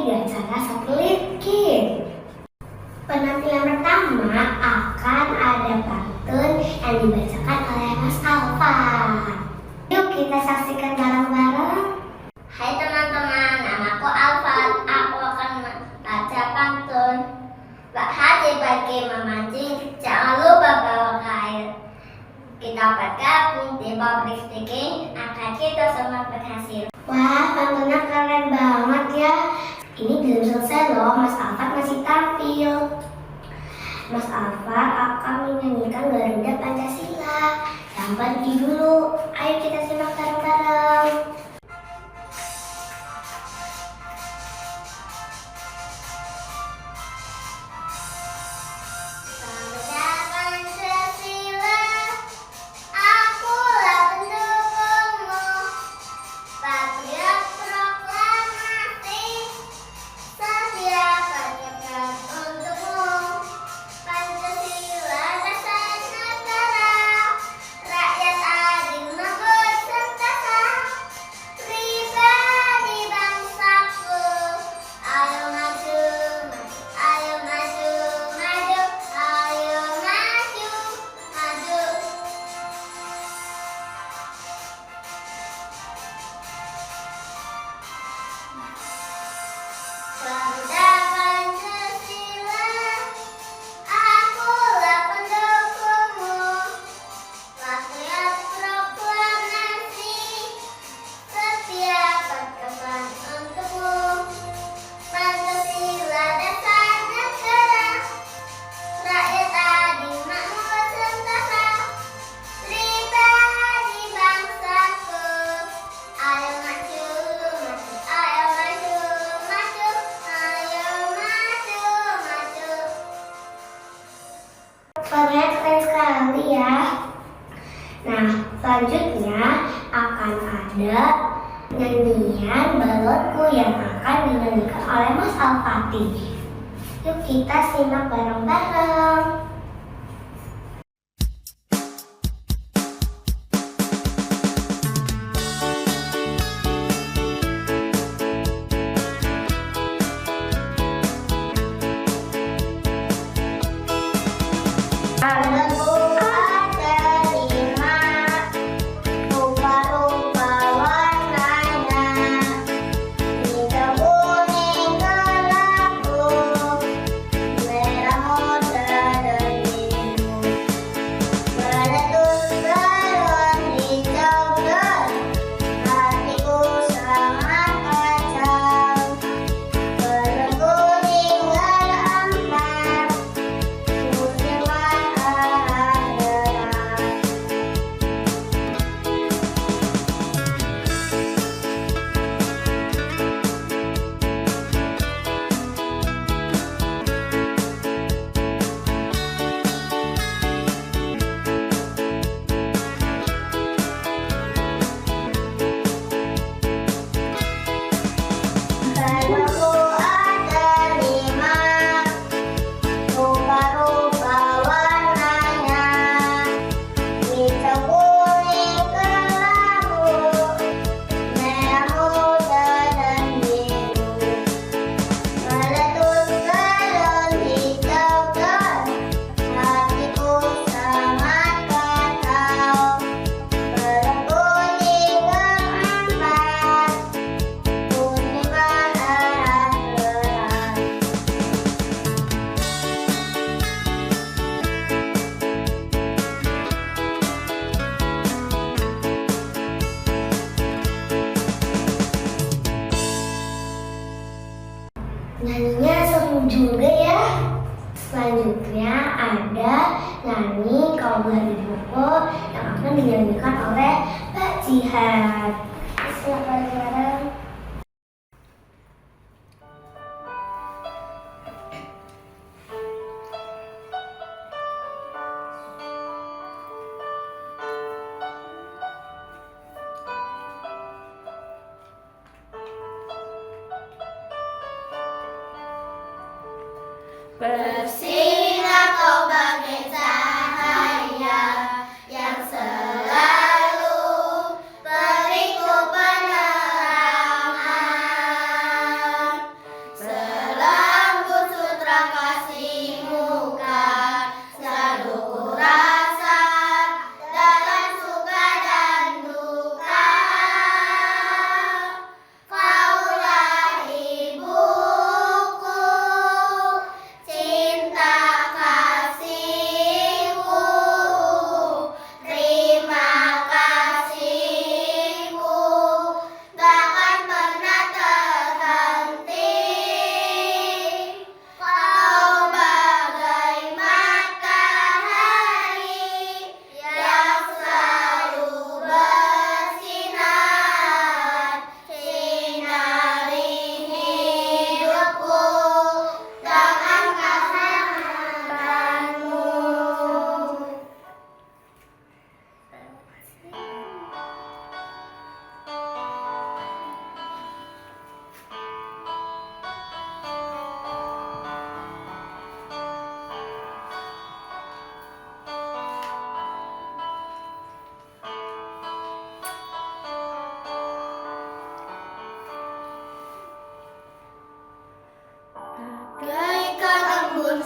di acara Satelit Kids. Penampilan pertama akan ada pantun yang dibacakan oleh Mas Alfa. Yuk kita saksikan bareng-bareng. Hai teman-teman, namaku Alfa. Aku akan membaca pantun. Bak hati bagi memancing, jangan lupa bawa kail. Kita bergabung di public speaking, akan kita semua berhasil. Wah, pantunnya keren banget ya. Ini belum selesai loh, Mas Alfa masih tampil. Mas Alfa akan menyanyikan Garuda Pancasila. Yang pergi dulu, ayo kita simak bareng-bareng. Keren sekali ya. Nah, selanjutnya akan ada nyanyian balonku yang akan dinyanyikan oleh Mas Al-Fatih. Yuk kita simak bareng-bareng. Nyanyinya seru juga ya. Selanjutnya ada nyanyi Kau Beli Buku yang akan dinyanyikan oleh Mbak Jihad. Silakan bareng. Bersinar kau bagai cahaya yang selalu beriku penerangan.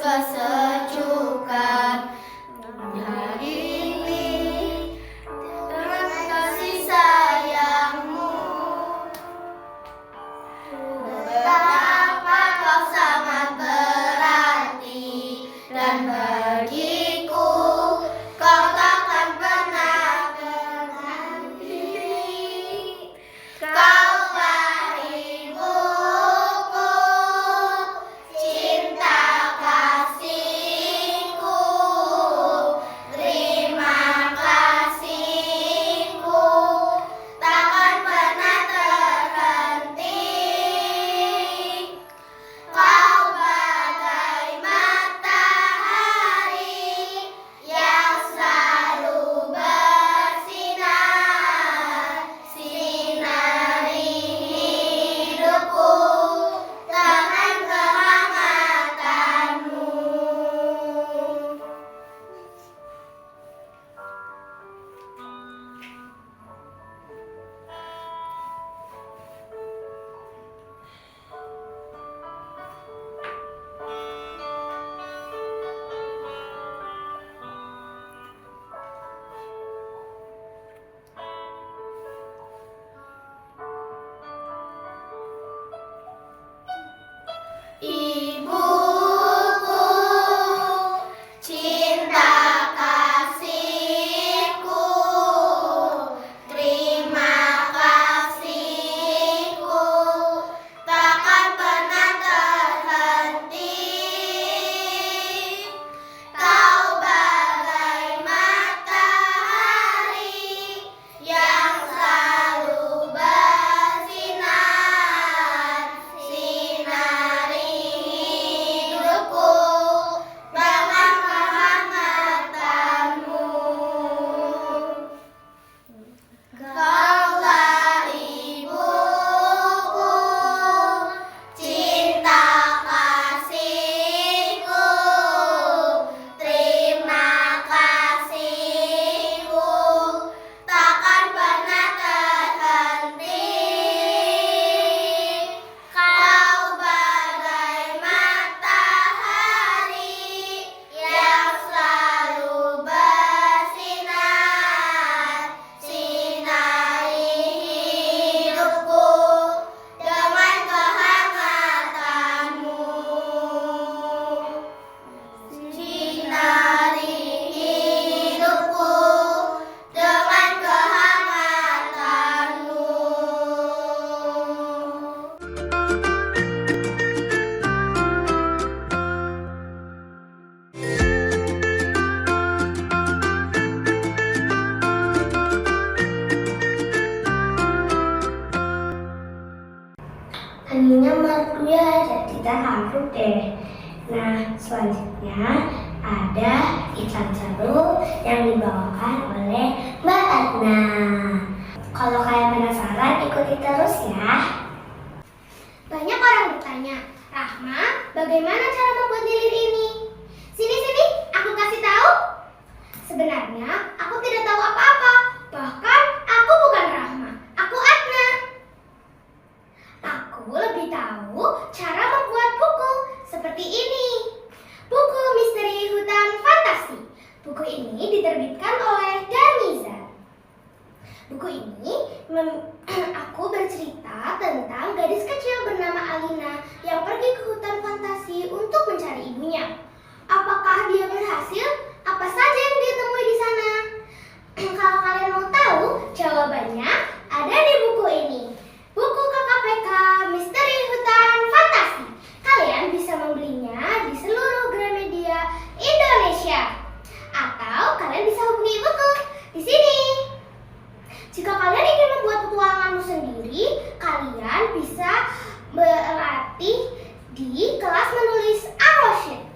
kesejukan. Hari ini dengan kasih sayangmu, betapa kau sangat berarti, dan bagiku kau takkan pernah berhenti. Kaulah ibuku, cinta kasihku, terima kasihku, takkan pernah terhenti. Kau bagai matahari yang selalu bersinar, sinari hidupku dengan kehanggatanmu. Ibuku, cinta kasihku, terima kasihku, takkan pernah terhenti. Kau bagai matahari yang selalu bersinar, sinari hidupku dengan kehanggatanmu. Kaulah ibuku, cinta kasihku, terima kasihku, takkan pernah terhenti. Kau bagai matahari yang selalu bersinar, sinari hidupku dengan kehanggatanmu. Sinari hidupku dengan kehanggatanmu. Aninya merdu ya, jadi kita hampir deh. Nah, selanjutnya ada iklan seru yang dibawakan oleh Mbak Adna. Kalau kalian penasaran, ikuti terus ya. Banyak orang bertanya, Rahma, bagaimana cara membuat lilin ini? Sini, aku kasih tahu. Sebenarnya, aku tidak tahu apa-apa. Bahkan, aku bukan Rahma, aku Adna. Aku lebih tahu cara membuat buku seperti ini. Buku Misteri Hutan Fantasi. Buku ini diterbitkan oleh Darmiza. Buku ini aku bercerita tentang gadis kecil bernama Alina yang pergi ke hutan fantasi untuk mencari ibunya. Apakah dia berhasil? Apa saja yang dia temui di sana? Kalau kalian mau tahu, jawabannya ada di buku ini. Buku KKPK Misteri Hutan Fantasi. Kalian bisa membelinya di seluruh Gramedia Indonesia. Atau kalian bisa hubungi ibuku di sini. Jika kalian ingin membuat petualanganmu sendiri, kalian bisa berlatih di kelas menulis Aroshin.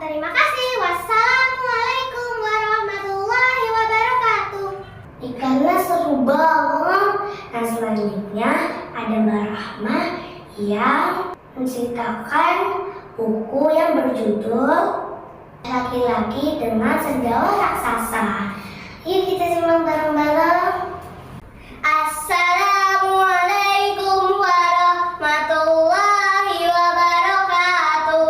Terima kasih. Wassalamualaikum warahmatullahi wabarakatuh. Ikannya seru banget. Nah, selanjutnya ada Mbak Rahma yang menceritakan buku yang berjudul Laki-laki dengan Sendawa Raksasa. Yuk kita simak bareng-bareng. Assalamualaikum warahmatullahi wabarakatuh.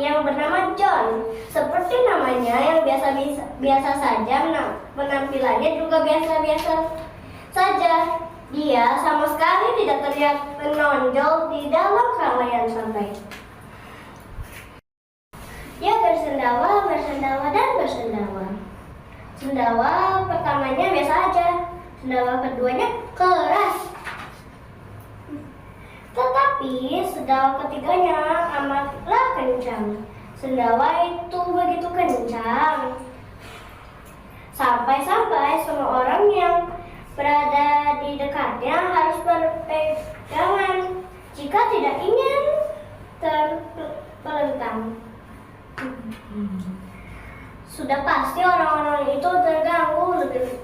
lagi yang bernama John. Seperti namanya yang biasa saja, penampilannya juga biasa-biasa saja. Dia sama sekali tidak terlihat menonjol di dalam keramaian santai. Dia bersendawa, dan bersendawa. Sendawa pertamanya biasa aja, sendawa keduanya keras. Tetapi sendawa ketiganya amatlah kencang. Sendawa itu begitu kencang sampai semua orang yang berada di dekatnya harus berpegangan jika tidak ingin terpelentang. Sudah pasti orang-orang itu terganggu lebih.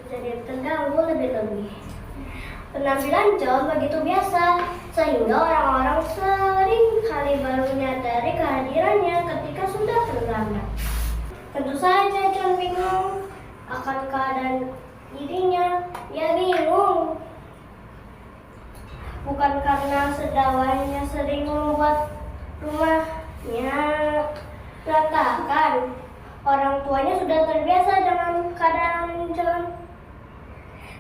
Penampilan John begitu biasa, sehingga orang-orang sering kali baru menyadari kehadirannya ketika sudah terlambat. Tentu saja John bingung akan keadaan dirinya. Dia bingung bukan karena sendawanya sering membuat rumahnya berantakan. Orang tuanya sudah terbiasa dengan keadaan John,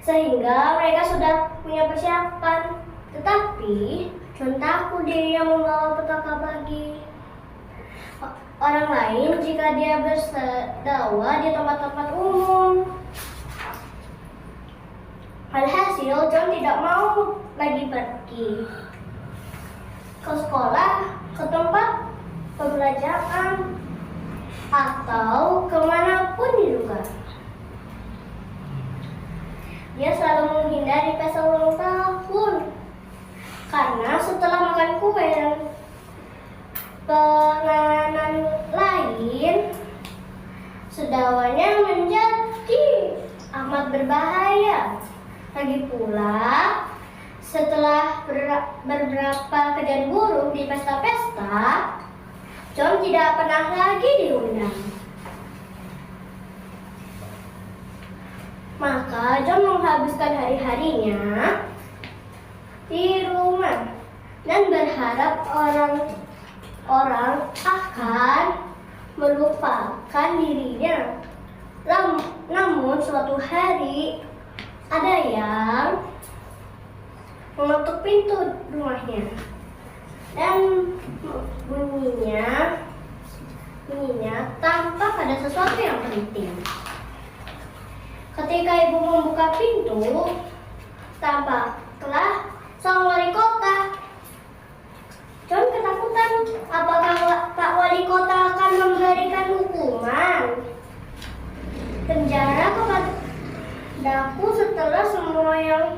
sehingga mereka sudah punya persiapan. Tetapi John takut dirinya membawa petaka bagi orang lain jika dia bersendawa di tempat-tempat umum. Alhasil John tidak mau lagi pergi ke sekolah, ke tempat pembelajaran, atau kemanapun juga. Dia selalu menghindari pesta ulang tahun karena setelah makan kue dan penganan lain, sendawanya menjadi amat berbahaya. Lagi pula, setelah beberapa kejadian buruk di pesta-pesta, John tidak pernah lagi diundang. Maka John menghabiskan hari-harinya di rumah dan berharap orang akan melupakan dirinya. Namun suatu hari ada yang mengetuk pintu rumahnya dan bunyinya tampak ada sesuatu yang penting. Ketika ibu membuka pintu, tampaklah sang wali kota. John ketakutan. Apakah Pak Wali Kota akan memberikan hukuman penjara kepadaku setelah semua yang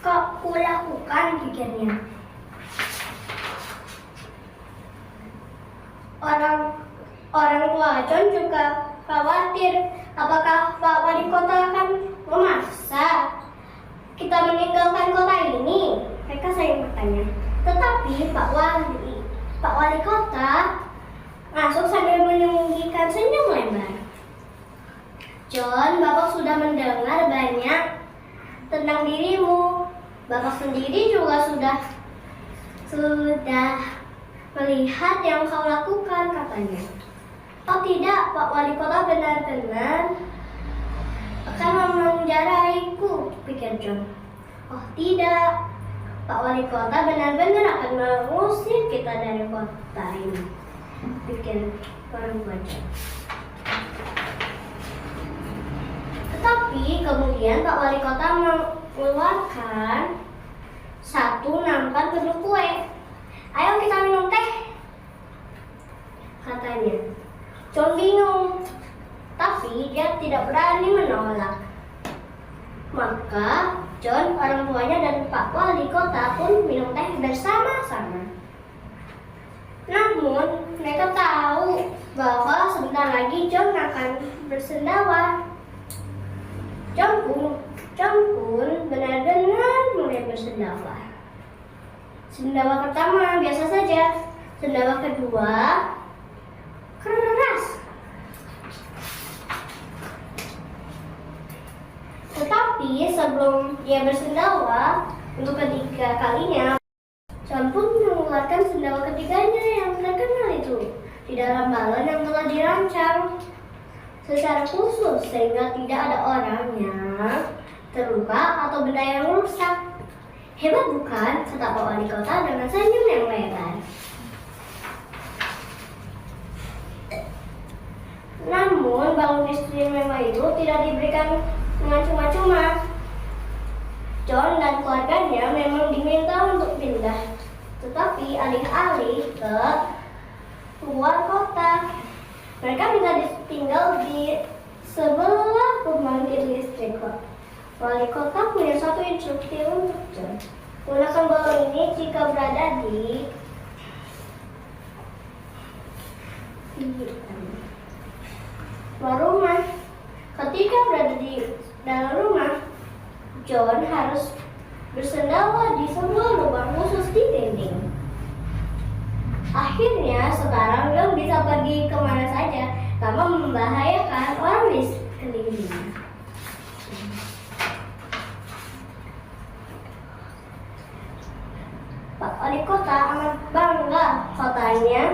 kau lakukan, pikirnya. Orang tua John juga khawatir. Apakah Pak Wali Kota akan memaksa kita meninggalkan kota ini? Mereka sering bertanya. Tetapi Pak Wali Kota masuk sambil menyembunyikan senyum lebar. John, Bapak sudah mendengar banyak tentang dirimu. Bapak sendiri juga sudah melihat yang kau lakukan, katanya. Oh tidak, Pak Wali Kota benar-benar akan memenjaraiku, pikir John. Oh tidak, Pak Wali Kota benar-benar akan mengusir kita dari kota ini, pikir orang tua John. Tetapi kemudian Pak Wali Kota mengeluarkan satu nampan penuh kue. Ayo kita minum teh, katanya. John bingung, tapi dia tidak berani menolak. Maka John, orang tuanya dan Pak Wali Kota pun minum teh bersama-sama. Namun mereka tahu bahwa sebentar lagi John akan bersendawa. John pun benar-benar mulai bersendawa. Sendawa pertama biasa saja, sendawa kedua keras. Tetapi sebelum dia bersendawa untuk ketiga kalinya, John pun mengeluarkan sendawa ketiganya yang terkenal itu. di dalam balon yang telah dirancang secara khusus sehingga tidak ada orang yang terluka atau benda yang rusak. Hebat bukan? Kata Pak Wali Kota dengan senyum yang lebar. Namun balon istimewa itu tidak diberikan dengan cuma-cuma. John dan keluarganya memang diminta untuk pindah, tetapi alih-alih ke luar kota, mereka minta tinggal di sebelah pembangkit listrik. Wali kota punya satu instruksi untuk John. Gunakan balon ini jika berada di luar rumah. Ketika berada di dalam rumah, John harus bersendala di sebuah lubang khusus di dinding. Akhirnya sekarang John bisa pergi kemana saja tanpa membahayakan orang di sekelilingnya. Pak Wali Kota amat bangga kotanya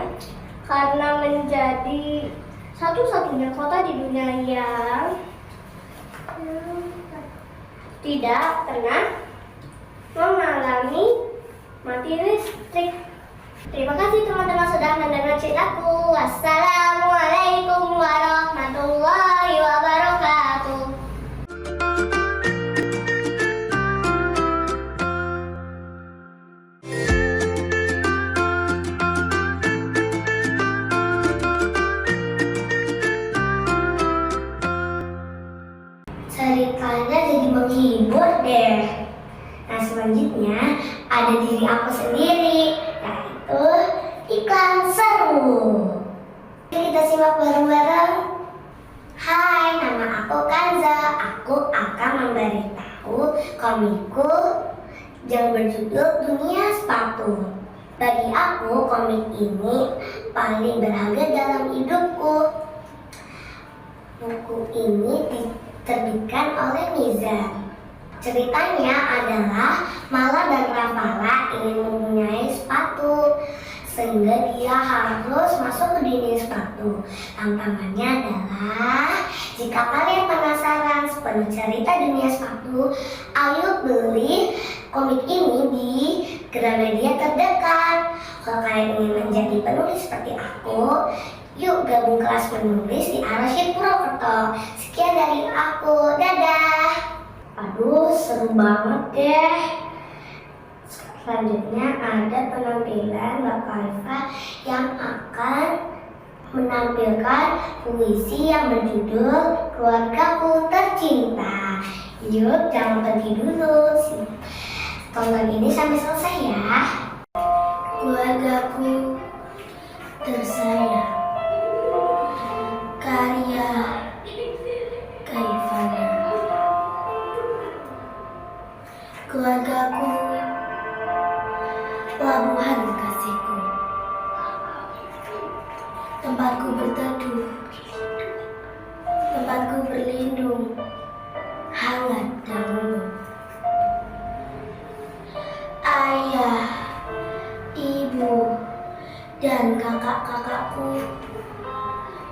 karena menjadi satu-satunya kota di dunia yang tidak pernah mengalami mati listrik. Terima kasih teman-teman sudah mendengar ceritaku. Wassalamualaikum warahmatullahi wabarakatuh. Ceritanya jadi menghibur deh. Nah, selanjutnya ada diri aku sendiri, yaitu iklan seru. Kita simak bareng-bareng. Hai, nama aku Kanza. Aku akan memberitahu komikku yang berjudul Dunia Sepatu. Bagi aku, komik ini paling berharga dalam hidupku. Buku ini diterbitkan oleh Mizan. Ceritanya adalah Mala dan Rafala ingin mempunyai sepatu, sehingga dia harus masuk ke dunia sepatu. Tantangannya adalah, jika kalian penasaran sepenuh cerita dunia sepatu, ayo beli komik ini di Gramedia terdekat. Kalau kalian ingin menjadi penulis seperti aku, yuk gabung kelas menulis di Arsyid Purwokerto. Sekian dari aku, dadah. Aduh, seru banget deh. Selanjutnya ada penampilan Mbak Khalifah yang akan menampilkan puisi yang berjudul Keluargaku Tercinta. Yuk, jangan pergi dulu. Tonton ini sampai selesai ya. Keluargaku tersayang, karya Khaifah. Keluargaku, pelabuhan kasihku, tempatku berteduh, tempatku berlindung, hangat dan lembut. Ayah, ibu, dan kakak-kakakku,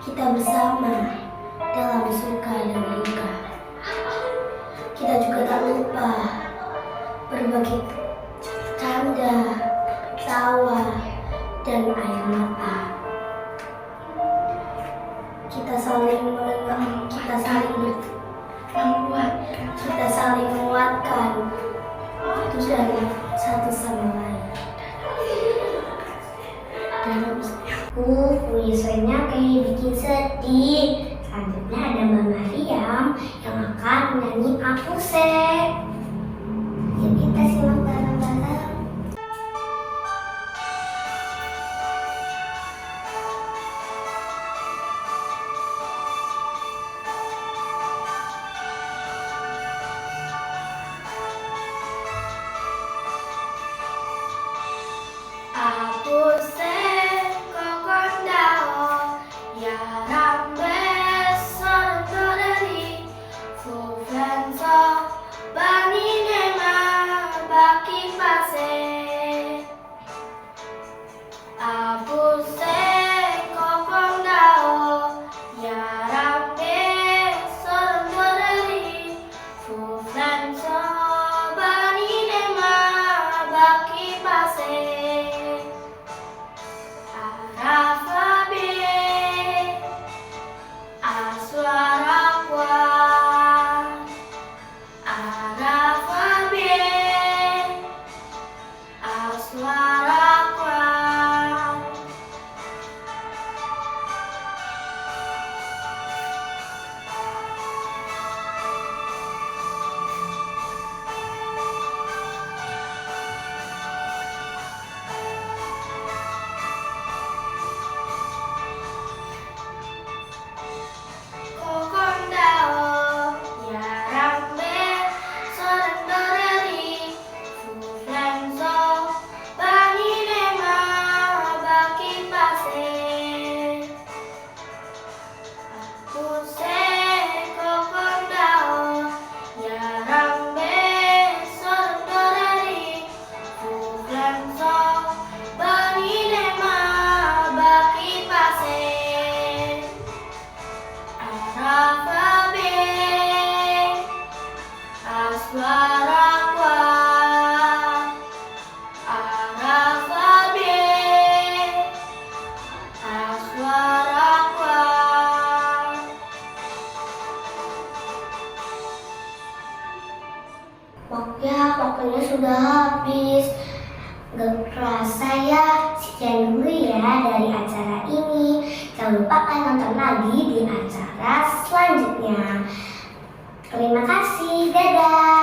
kita bersama dalam suka dan duka. Kita juga tak lupa berbagi canda, tawa, dan air mata. Kita saling mengenang, kita saling menguatkan dari satu sama lain. Dan puisinya kayak bikin sedih. Selanjutnya ada Mbak Mariam yang akan menyanyi Aku Se. Yuk kita simak bareng-bareng. Aku se kokondao ya rambe sortori fu fenso bani nema bak Waktunya sudah habis. Gak kerasa ya, sekian dulu ya dari acara ini. Jangan lupa kan nonton lagi di acara selanjutnya. Terima kasih, dadah.